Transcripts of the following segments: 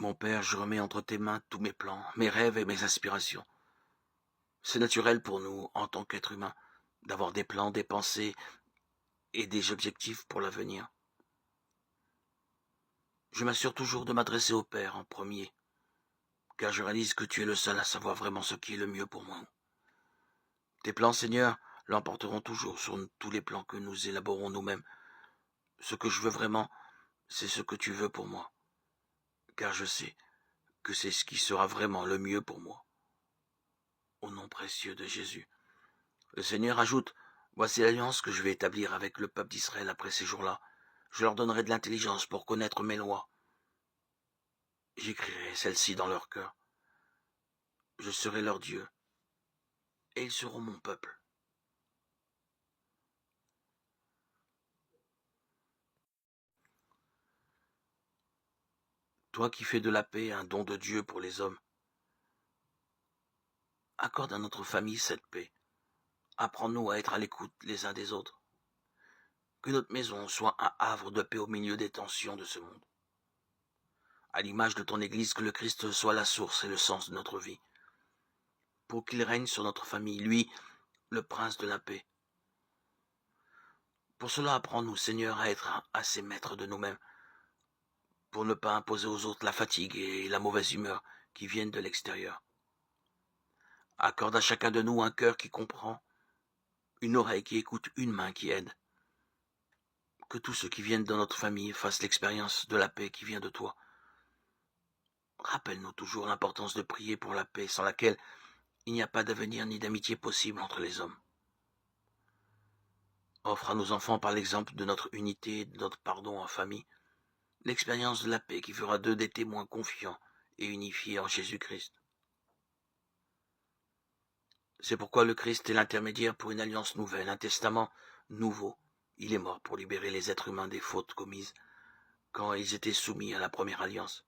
Mon Père, je remets entre tes mains tous mes plans, mes rêves et mes aspirations. C'est naturel pour nous, en tant qu'êtres humains, d'avoir des plans, des pensées et des objectifs pour l'avenir. Je m'assure toujours de m'adresser au Père en premier, car je réalise que tu es le seul à savoir vraiment ce qui est le mieux pour moi. Tes plans, Seigneur, l'emporteront toujours sur tous les plans que nous élaborons nous-mêmes. Ce que je veux vraiment, c'est ce que tu veux pour moi, car je sais que c'est ce qui sera vraiment le mieux pour moi. Au nom précieux de Jésus. Le Seigneur ajoute, voici l'alliance que je vais établir avec le peuple d'Israël après ces jours-là. Je leur donnerai de l'intelligence pour connaître mes lois. J'écrirai celles-ci dans leur cœur. Je serai leur Dieu, et ils seront mon peuple. Toi qui fais de la paix un don de Dieu pour les hommes, accorde à notre famille cette paix. Apprends-nous à être à l'écoute les uns des autres. Que notre maison soit un havre de paix au milieu des tensions de ce monde. À l'image de ton Église, que le Christ soit la source et le sens de notre vie. Pour qu'il règne sur notre famille, lui, le prince de la paix. Pour cela, apprends-nous, Seigneur, à être assez maîtres de nous-mêmes, pour ne pas imposer aux autres la fatigue et la mauvaise humeur qui viennent de l'extérieur. Accorde à chacun de nous un cœur qui comprend, une oreille qui écoute, une main qui aide. Que tous ceux qui viennent dans notre famille fassent l'expérience de la paix qui vient de toi. Rappelle-nous toujours l'importance de prier pour la paix, sans laquelle il n'y a pas d'avenir ni d'amitié possible entre les hommes. Offre à nos enfants, par l'exemple de notre unité et de notre pardon en famille, l'expérience de la paix qui fera d'eux des témoins confiants et unifiés en Jésus-Christ. C'est pourquoi le Christ est l'intermédiaire pour une alliance nouvelle, un testament nouveau. Il est mort pour libérer les êtres humains des fautes commises quand ils étaient soumis à la première alliance.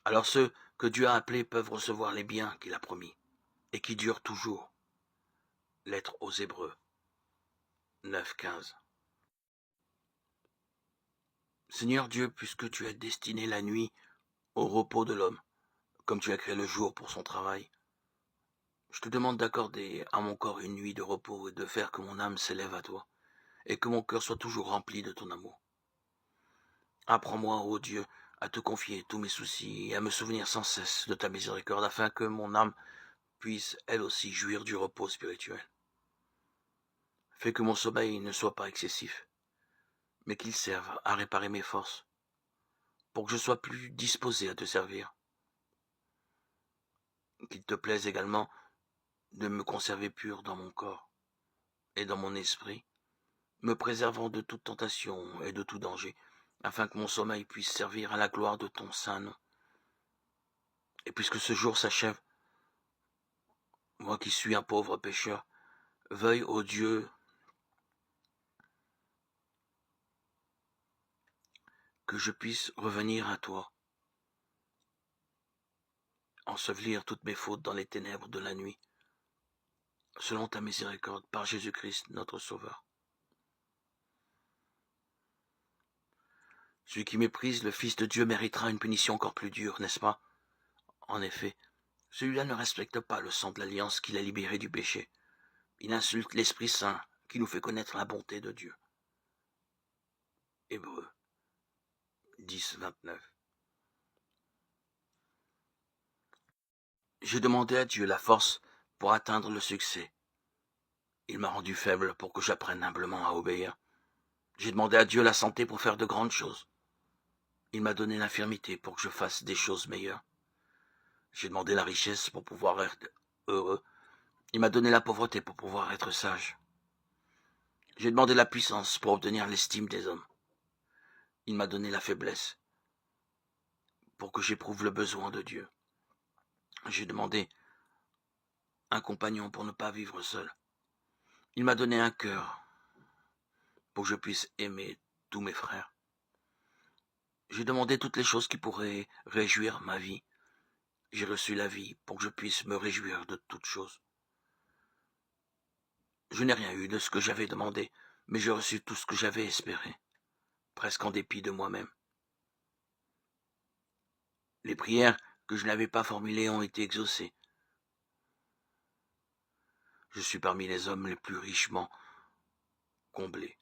Alors ceux que Dieu a appelés peuvent recevoir les biens qu'il a promis et qui durent toujours. Lettre aux Hébreux 9:15. Seigneur Dieu, puisque tu as destiné la nuit au repos de l'homme, comme tu as créé le jour pour son travail, je te demande d'accorder à mon corps une nuit de repos et de faire que mon âme s'élève à toi, et que mon cœur soit toujours rempli de ton amour. Apprends-moi, ô Dieu, à te confier tous mes soucis et à me souvenir sans cesse de ta miséricorde, afin que mon âme puisse, elle aussi, jouir du repos spirituel. Fais que mon sommeil ne soit pas excessif, mais qu'il serve à réparer mes forces, pour que je sois plus disposé à te servir. Qu'il te plaise également de me conserver pur dans mon corps et dans mon esprit, me préservant de toute tentation et de tout danger, afin que mon sommeil puisse servir à la gloire de ton saint nom. Et puisque ce jour s'achève, moi qui suis un pauvre pécheur, veuille, ô Dieu, que je puisse revenir à toi, ensevelir toutes mes fautes dans les ténèbres de la nuit, selon ta miséricorde, par Jésus-Christ notre Sauveur. Celui qui méprise le Fils de Dieu méritera une punition encore plus dure, n'est-ce pas? En effet, celui-là ne respecte pas le sang de l'alliance qu'il a libéré du péché. Il insulte l'Esprit Saint qui nous fait connaître la bonté de Dieu. Hébreux 10:29. J'ai demandé à Dieu la force pour atteindre le succès. Il m'a rendu faible pour que j'apprenne humblement à obéir. J'ai demandé à Dieu la santé pour faire de grandes choses. Il m'a donné l'infirmité pour que je fasse des choses meilleures. J'ai demandé la richesse pour pouvoir être heureux. Il m'a donné la pauvreté pour pouvoir être sage. J'ai demandé la puissance pour obtenir l'estime des hommes. Il m'a donné la faiblesse pour que j'éprouve le besoin de Dieu. J'ai demandé un compagnon pour ne pas vivre seul. Il m'a donné un cœur pour que je puisse aimer tous mes frères. J'ai demandé toutes les choses qui pourraient réjouir ma vie. J'ai reçu la vie pour que je puisse me réjouir de toutes choses. Je n'ai rien eu de ce que j'avais demandé, mais j'ai reçu tout ce que j'avais espéré, presque en dépit de moi-même. Les prières que je n'avais pas formulées ont été exaucées. Je suis parmi les hommes les plus richement comblés.